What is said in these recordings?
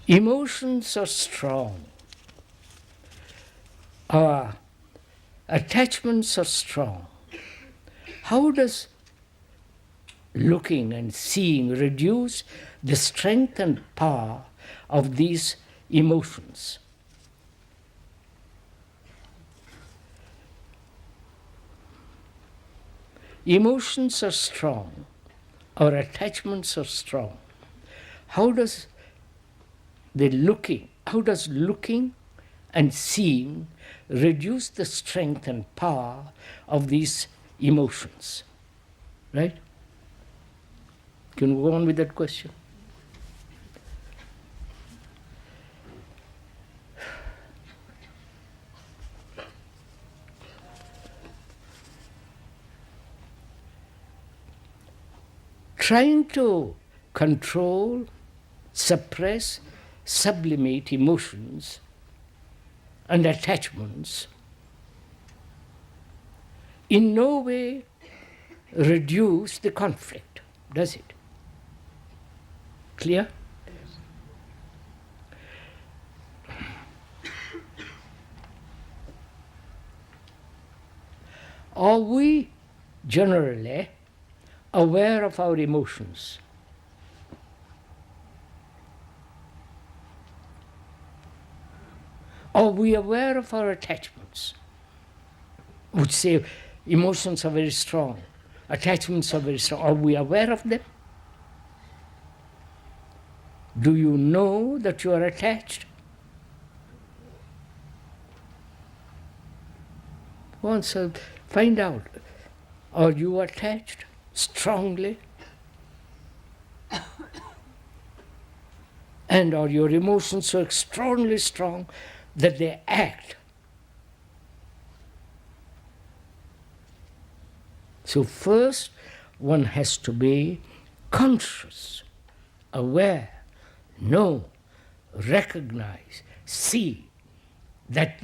Emotions are strong. Our attachments are strong. How does looking and seeing reduce the strength and power of these emotions? Emotions are strong. Our attachments are strong. How does looking and seeing reduce the strength and power of these emotions? Right? Can we go on with that question? Trying to control, suppress, sublimate emotions and attachments in no way reduce the conflict, does it? Clear? Are we generally aware of our emotions? Are we aware of our attachments? Which say emotions are very strong, attachments are very strong. Are we aware of them? Do you know that you are attached? Once find out, are you attached strongly? And are your emotions so extraordinarily strong that they act? So first, one has to be conscious, aware, know, recognize, see that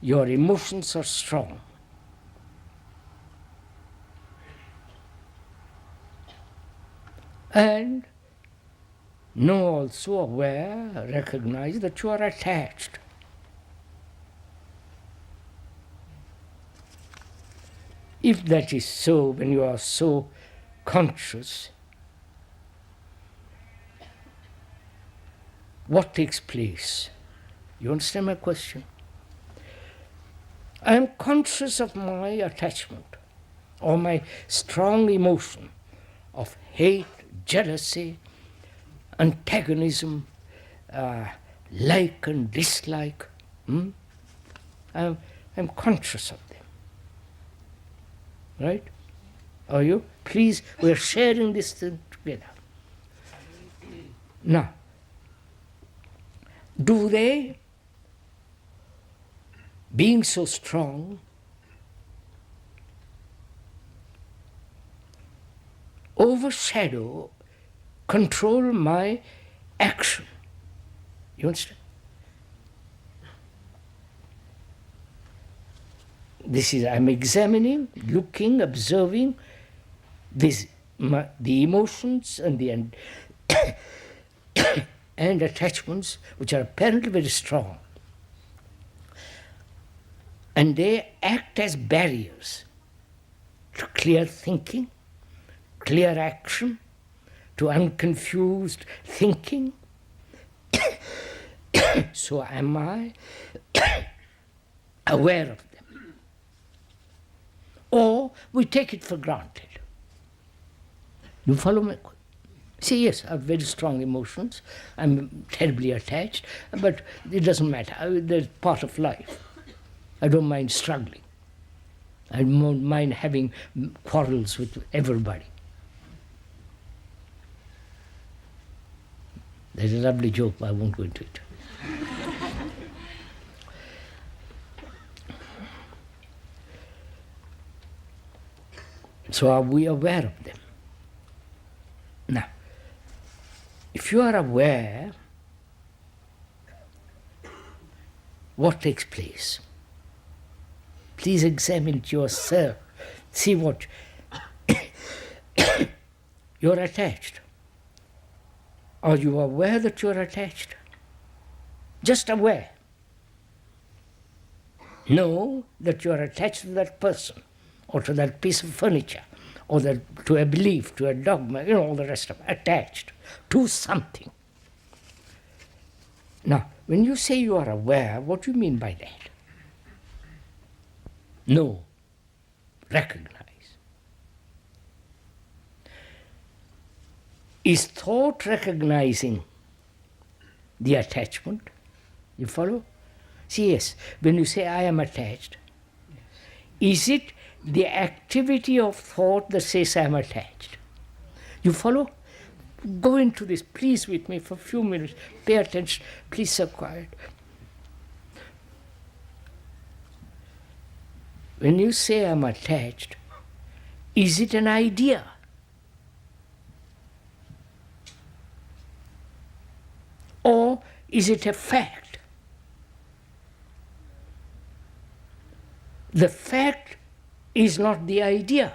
your emotions are strong. And know also, aware, recognize that you are attached. If that is so, when you are so conscious, what takes place? You understand my question? I am conscious of my attachment or my strong emotion of hate, jealousy, antagonism, like and dislike. I'm conscious of them. Right? Are you? Please, we're sharing this thing together. Now, do they, being so strong, overshadow, control my action? You understand? This is, I'm examining, looking, observing the emotions and the and attachments which are apparently very strong. And they act as barriers to clear thinking, clear action, to unconfused thinking. So am I aware of them? Or we take it for granted. You follow me? Say, yes, I have very strong emotions, I'm terribly attached, but it doesn't matter, they're part of life. I don't mind struggling. I don't mind having quarrels with everybody. There's a lovely joke, but I won't go into it. So are we aware of them? Now, if you are aware, what takes place? Please examine it yourself. See what you're attached. Are you aware that you're attached? just aware. Know that you are attached to that person, or to that piece of furniture, or to a belief, to a dogma, all the rest of it, attached to something. Now, when you say you are aware, what do you mean by that? Know, recognize. Is thought recognizing the attachment? You follow? See, yes, when you say I am attached, is it the activity of thought that says I am attached? You follow? Go into this, please, with me for a few minutes. Pay attention. Please, so quiet. When you say I am attached, is it an idea? Or is it a fact? The fact is not the idea.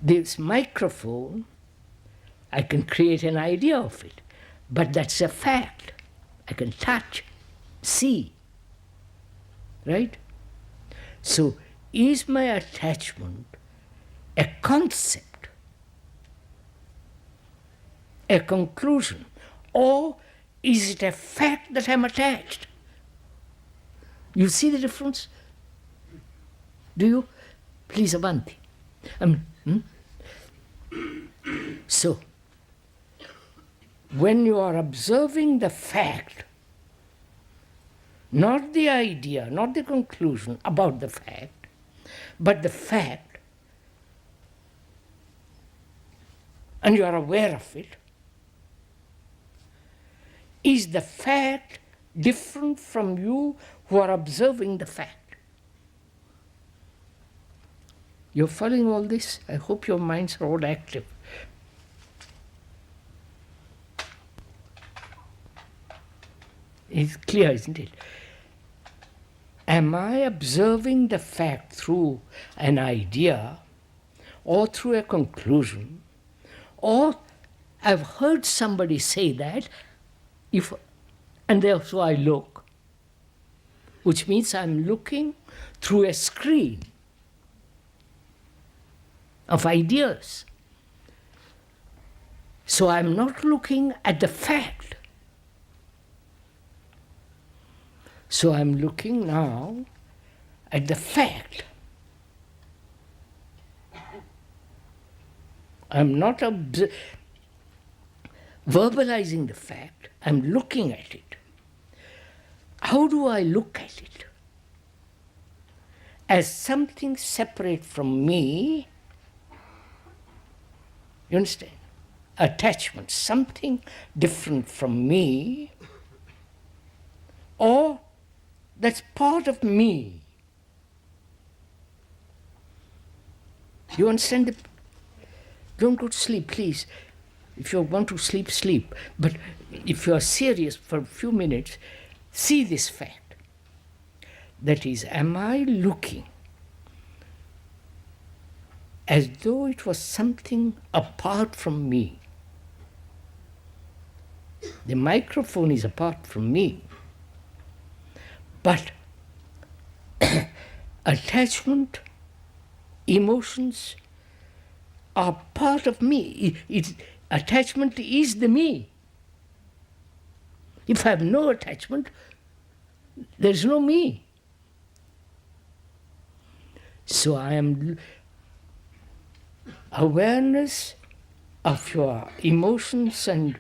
This microphone, I can create an idea of it, but that's a fact. I can touch, see, right? So, is my attachment a concept, a conclusion, or is it a fact that I'm attached? You see the difference? Do you? Please, Avanti. So, when you are observing the fact, not the idea, not the conclusion about the fact, but the fact, and you are aware of it, is the fact different from you who are observing the fact? You're following all this? I hope your minds are all active. It's clear, isn't it? Am I observing the fact through an idea, or through a conclusion, or I've heard somebody say that, and therefore I look, which means I'm looking through a screen of ideas. So I'm not looking at the fact. So I'm looking now at the fact. I'm not verbalizing the fact, I'm looking at it. How do I look at it? As something separate from me. You understand? Attachment, something different from me, or that's part of me. You understand? Don't go to sleep, please. If you want to sleep, sleep. But if you are serious for a few minutes, see this fact. That is, am I looking as though it was something apart from me? The microphone is apart from me. But attachment, emotions are part of me. Attachment is the me. If I have no attachment, there is no me. So I am awareness of your emotions and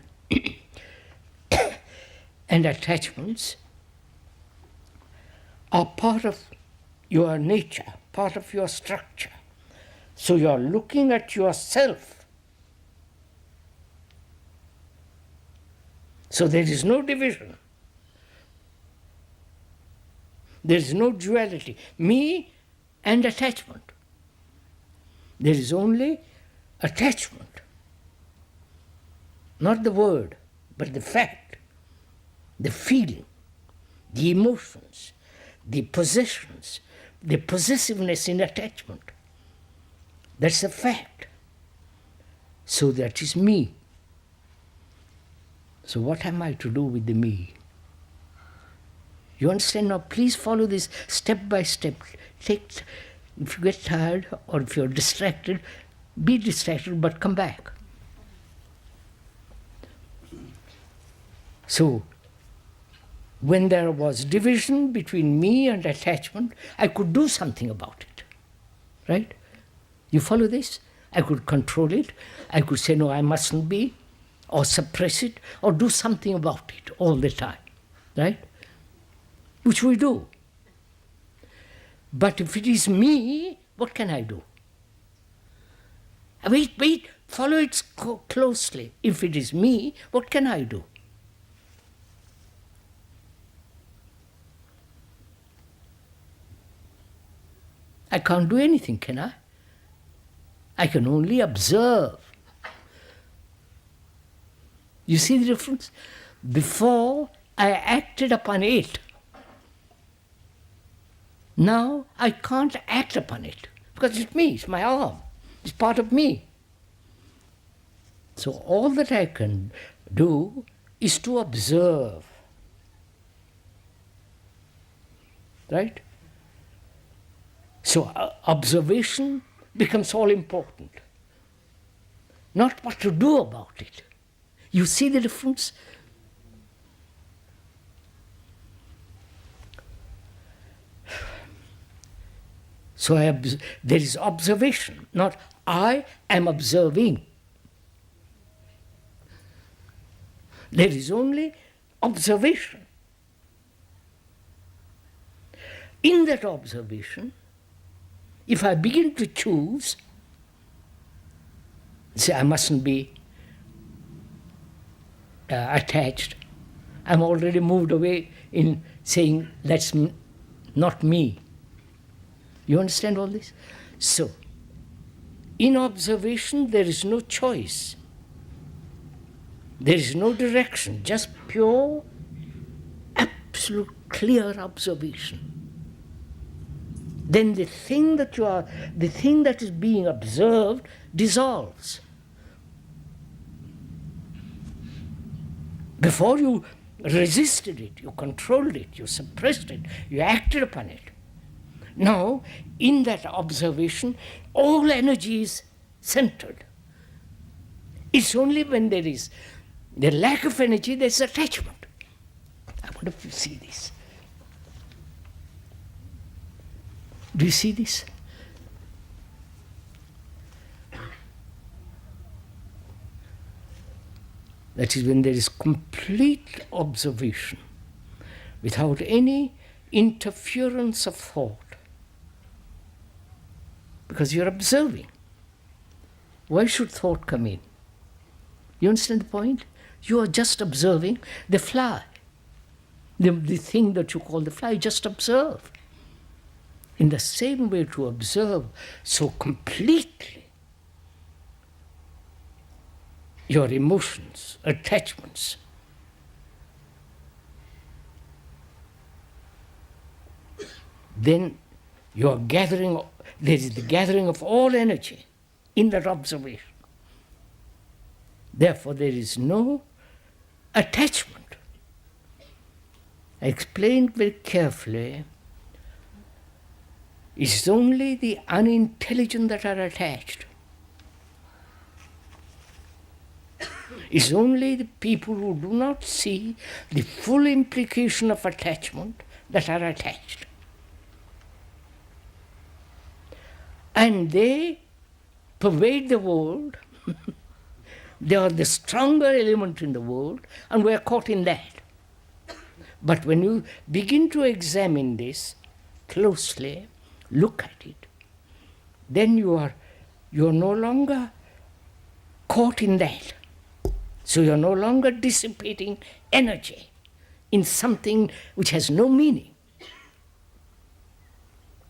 and attachments are part of your nature, part of your structure. So you are looking at yourself. So there is no division. There is no duality. Me and attachment. There is only attachment. Not the word, but the fact, the feeling, the emotions, the possessions, the possessiveness in attachment. That's a fact. So that is me. So what am I to do with the me? You understand now? Please follow this step by step. If you get tired or if you're distracted, be distracted, but come back. So, when there was division between me and attachment, I could do something about it. Right? You follow this? I could control it. I could say, no, I mustn't be, or suppress it, or do something about it all the time. Right? Which we do. But if it is me, what can I do? Wait, follow it closely. If it is me, what can I do? I can't do anything, can I? I can only observe. You see the difference? Before, I acted upon it. Now, I can't act upon it because it's me, it's my arm, it's part of me. So all that I can do is to observe. Right? So observation becomes all important. Not what to do about it. You see the difference? So there is observation, not I am observing. There is only observation. In that observation, if I begin to choose, say I mustn't be attached, I'm already moved away in saying that's not me. You understand all this? So, in observation there is no choice. There is no direction, just pure, absolute, clear observation. Then the thing that is being observed dissolves. Before you resisted it, you controlled it, you suppressed it, you acted upon it. Now, in that observation, all energy is centered. It's only when there is the lack of energy, there's attachment. I wonder if you see this. Do you see this? That is when there is complete observation, without any interference of thought. Because you're observing. Why should thought come in? You understand the point? You are just observing the fly. The thing that you call the fly, just observe. In the same way to observe so completely your emotions, attachments. Then you are gathering, there is the gathering of all energy in that observation. Therefore, there is no attachment. I explained very carefully, it's only the unintelligent that are attached. It's only the people who do not see the full implication of attachment that are attached. And they pervade the world. They are the stronger element in the world, and we are caught in that. But when you begin to examine this closely, look at it, then you are no longer caught in that. So you are no longer dissipating energy in something which has no meaning.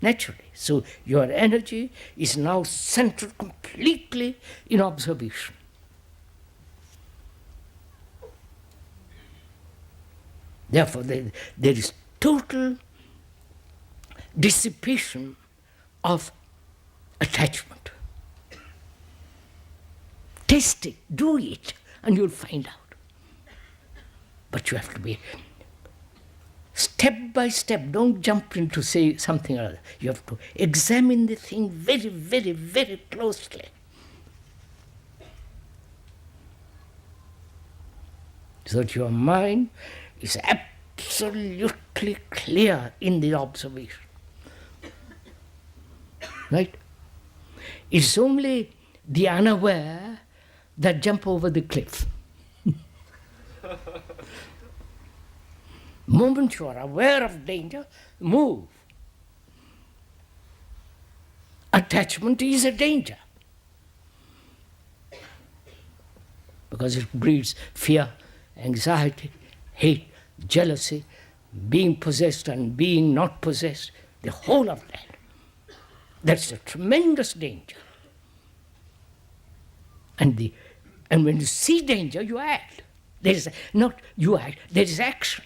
Naturally. So your energy is now centered completely in observation. Therefore, there is total dissipation of attachment. Taste it, do it, and you'll find out. But you have to be step by step. Don't jump into say something or other. You have to examine the thing very, very, very closely. So that your mind is absolutely clear in the observation. Right? It's only the unaware that jump over the cliff. Moment you are aware of danger, move. Attachment is a danger. Because it breeds fear, anxiety, hate, jealousy, being possessed and being not possessed, the whole of that. That's a tremendous danger. And when you see danger, you act. There is not you act, there is action.